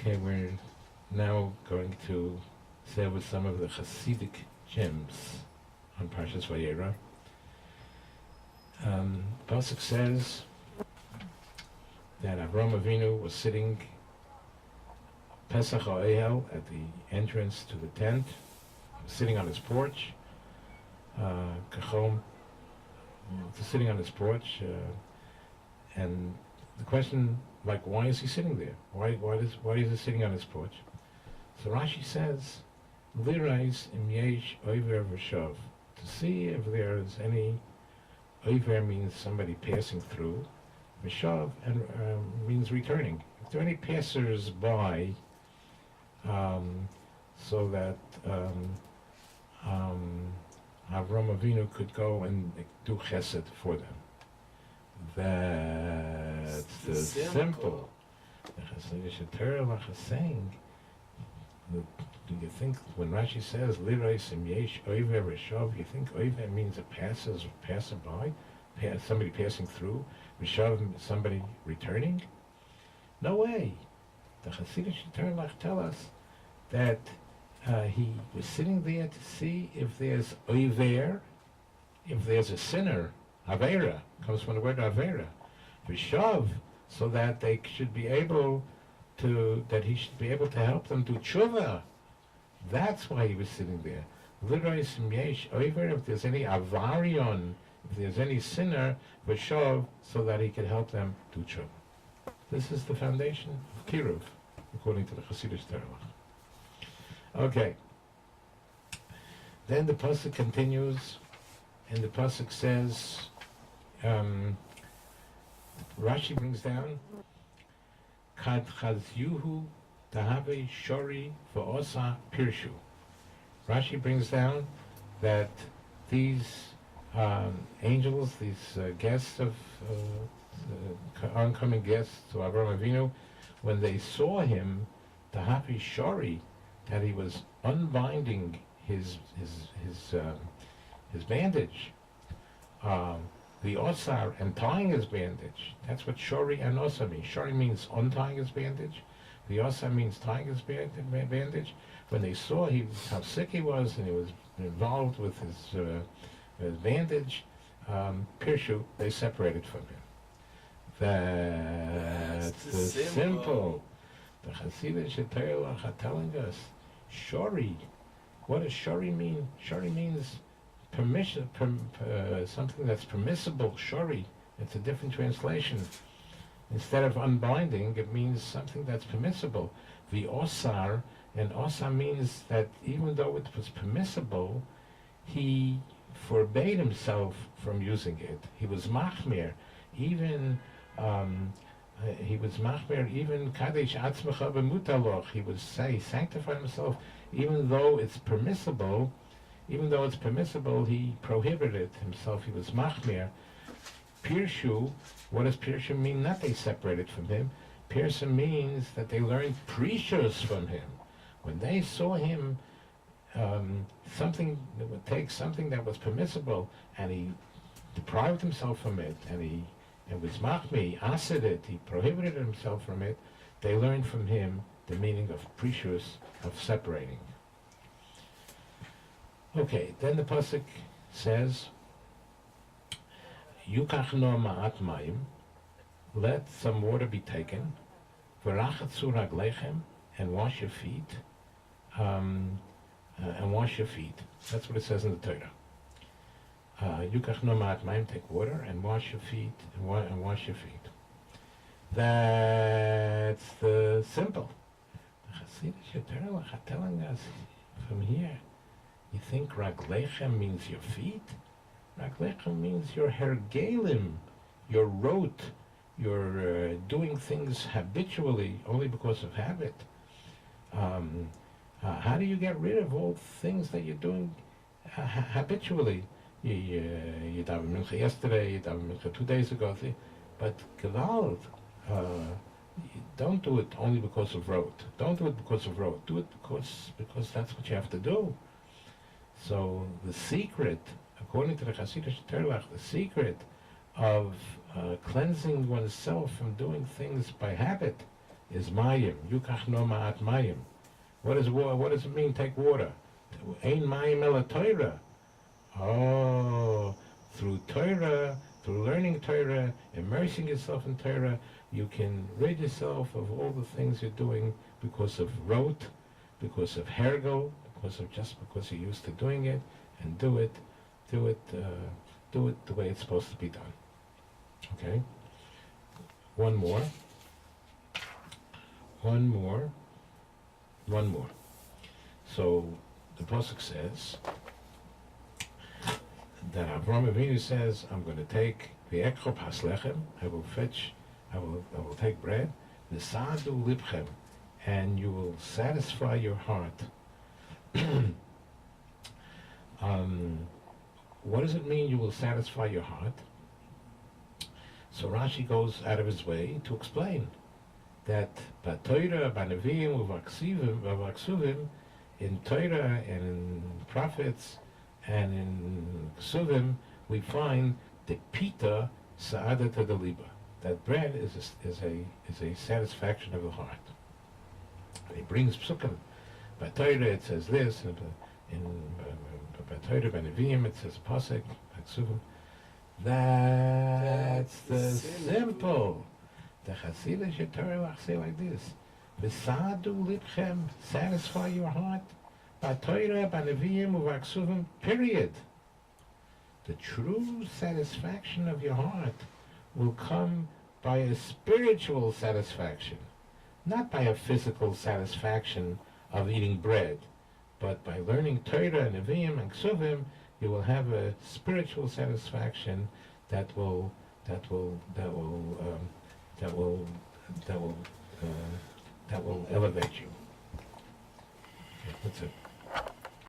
Okay, we're now going to say with some of the Chassidic gems on Parshas Vayera. Pasuk says that Avraham Avinu was sitting Pesach Ha'ehel at the entrance to the tent, sitting on his porch, Kachom, sitting on his porch, and the question, like, why is he sitting there? Why is he sitting on his porch? So Rashi says, Lirais im yesh oiver v'shav, to see if there is any. Oiver means somebody passing through, v'shav and means returning. If there are any passers by, so that Avram Avinu could go and do chesed for them. That's the simple. The Chassidic Torah is saying, do you think when Rashi says Lirais im yesh oiver v'shav, you think oiver means a passerby, somebody passing through, v'shav somebody returning? No way. The Chassidic Torah tell us that he was sitting there to see if there's oiver, if there's a sinner. Avera comes from the word Avera. V'shav, so that they should be able to, that he should be able to help them do tshuva. That's why he was sitting there. Lirais im yesh oiver, if there's any avarion, if there's any sinner, v'shav, so that he could help them do tshuva. This is the foundation of Kiruv, according to the Chassidic Torah. Okay. Then the pasuk continues, and the pasuk says, Rashi brings down, Kad chazyuhu tahave shori v'osa pirshu. Rashi brings down that these angels, these guests of oncoming guests to Avraham Avinu, when they saw him, tahave shori, that he was unbinding his bandage, the osar, and tying his bandage. That's what shori and osa mean. Shori means untying his bandage. The osa means tying his bandage. When they saw how sick he was, and he was involved with his bandage, pirshu, they separated from him. That's the simple. The Chassidic Torah are telling us, shori. What does shori mean? Shori means permission, something that's permissible. Shori. It's a different translation. Instead of unbinding, it means something that's permissible. The osar, and osar means that even though it was permissible, he forbade himself from using it. He was machmir, even kadesh atzmecha b'mutaloch. He would say, sanctify himself, even though it's permissible. Even though it's permissible, he prohibited himself. He was machmir. Pirshu, what does pirshu mean? Not they separated from him. Pirshu means that they learned precious from him. When they saw him, something that would take something that was permissible, and he deprived himself from it, and he was machmi, asid it, he prohibited himself from it, they learned from him the meaning of precious, of separating. Okay, then the pasuk says, Yukach no ma'at mayim, let some water be taken, v'rachatzu raglechem, and wash your feet, That's what it says in the Torah. Yukach no ma'at mayim, take water and wash your feet, and wash your feet. That's the simple. The Chassidic Torah are telling us from here. You think raglechem means your feet? Raglechem means your hergelim, your rote, you're doing things habitually, only because of habit. How do you get rid of all things that you're doing habitually? You davened mincha yesterday, you davened mincha 2 days ago, but gewalt, don't do it only because of rote. Don't do it because of rote. Do it because that's what you have to do. So the secret, according to the Chassidic Torah, the secret of cleansing oneself from doing things by habit, is mayim. Yukach no ma'at mayim. What does it mean, take water? Ein mayim ela Torah. Oh, through Torah, through learning Torah, immersing yourself in Torah, you can rid yourself of all the things you're doing because of rote, because of hergel, because you're used to doing it, and do it the way it's supposed to be done. Okay? One more. So the pasuk says that Avraham Avinu says, I'm going to take the ekchop haslechem, I will take bread, the sadu libchem, and you will satisfy your heart. What does it mean you will satisfy your heart? So Rashi goes out of his way to explain that b'Torah, b'Neviim, u'v'aksuvim, in Torah and in prophets and in Ksuvim, we find the pita sa'adat hadaliba. That bread is a satisfaction of the heart. And he brings psukim. By Torah it says this, and by Torah, by Nevi'im it says pasuk, by Ksuvim. That's the simple. The Chassidic Torah say like this: V'sadu libchem, satisfy your heart. By Torah, by Nevi'im, u'v'aksuvim. Period. The true satisfaction of your heart will come by a spiritual satisfaction, not by a physical satisfaction of eating bread, but by learning Torah, Nevi'im, and Ksuvim, you will have a spiritual satisfaction that will elevate you. Okay, that's it.